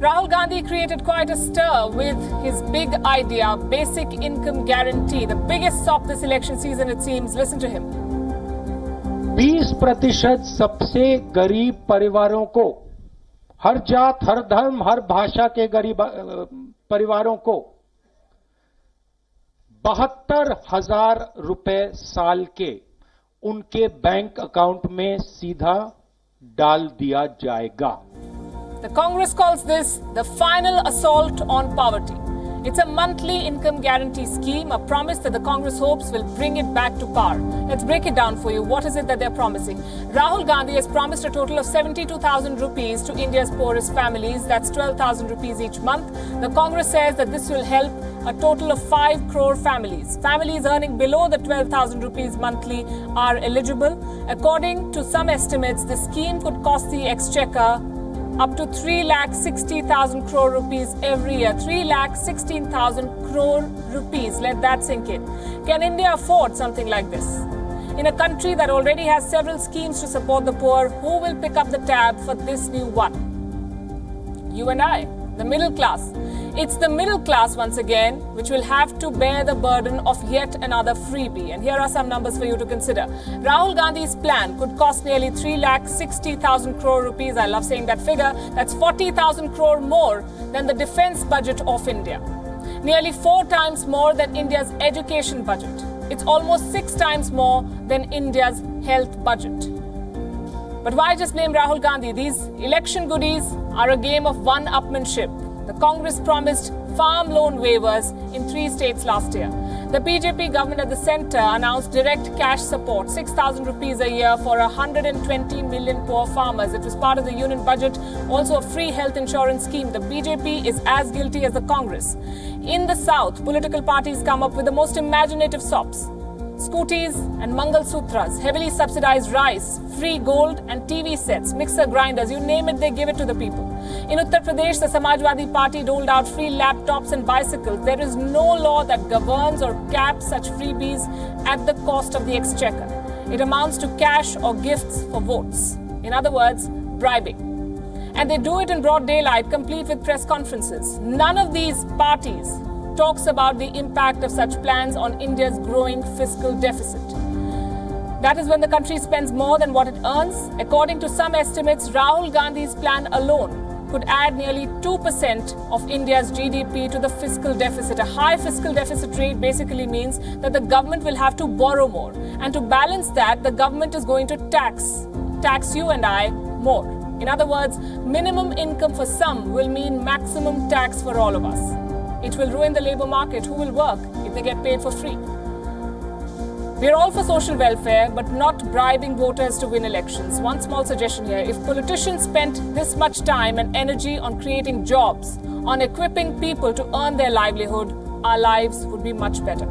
Rahul Gandhi created quite a stir with his big idea, basic income guarantee, the biggest SOP this election season it seems. Listen to him. 20% सबसे गरीब परिवारों को, हर जात, हर धर्म, हर भाषा के गरीब परिवारों को 72,000 रुपए साल के उनके बैंक अकाउंट में सीधा डाल दिया जाएगा. The Congress calls this the final assault on poverty. It's a monthly income guarantee scheme, a promise that the Congress hopes will bring it back to par. Let's break it down for you. What is it that they're promising? Rahul Gandhi has promised a total of 72,000 rupees to India's poorest families. That's 12,000 rupees each month. The Congress says that this will help a total of 5 crore families. Families earning below the 12,000 rupees monthly are eligible. According to some estimates, the scheme could cost the exchequer up to 3,60,000 crore rupees every year. 3,16,000 crore rupees. Let that sink in. Can India afford something like this? In a country that already has several schemes to support the poor, who will pick up the tab for this new one? You and I, the middle class. It's the middle class once again which will have to bear the burden of yet another freebie. And here are some numbers for you to consider. Rahul Gandhi's plan could cost nearly 3,60,000 crore rupees. I love saying that figure. That's 40,000 crore more than the defense budget of India. Nearly 4 times more than India's education budget. It's almost 6 times more than India's health budget. But why just blame Rahul Gandhi? These election goodies are a game of one-upmanship. The Congress promised farm loan waivers in 3 states last year. The BJP government at the centre announced direct cash support, 6,000 rupees a year for 120 million poor farmers. It was part of the union budget, also a free health insurance scheme. The BJP is as guilty as the Congress. In the south, political parties come up with the most imaginative SOPs. Scooties and Mangal Sutras, heavily subsidized rice, free gold and TV sets, mixer grinders, you name it, they give it to the people. In Uttar Pradesh, the Samajwadi Party doled out free laptops and bicycles. There is no law that governs or caps such freebies at the cost of the exchequer. It amounts to cash or gifts for votes. In other words, bribing. And they do it in broad daylight, complete with press conferences. None of these parties talks about the impact of such plans on India's growing fiscal deficit. That is when the country spends more than what it earns. According to some estimates, Rahul Gandhi's plan alone could add nearly 2% of India's GDP to the fiscal deficit. A high fiscal deficit rate basically means that the government will have to borrow more. And to balance that, the government is going to tax you and I more. In other words, minimum income for some will mean maximum tax for all of us. It will ruin the labour market. Who will work if they get paid for free? We are all for social welfare, but not bribing voters to win elections. One small suggestion here. If politicians spent this much time and energy on creating jobs, on equipping people to earn their livelihood, our lives would be much better.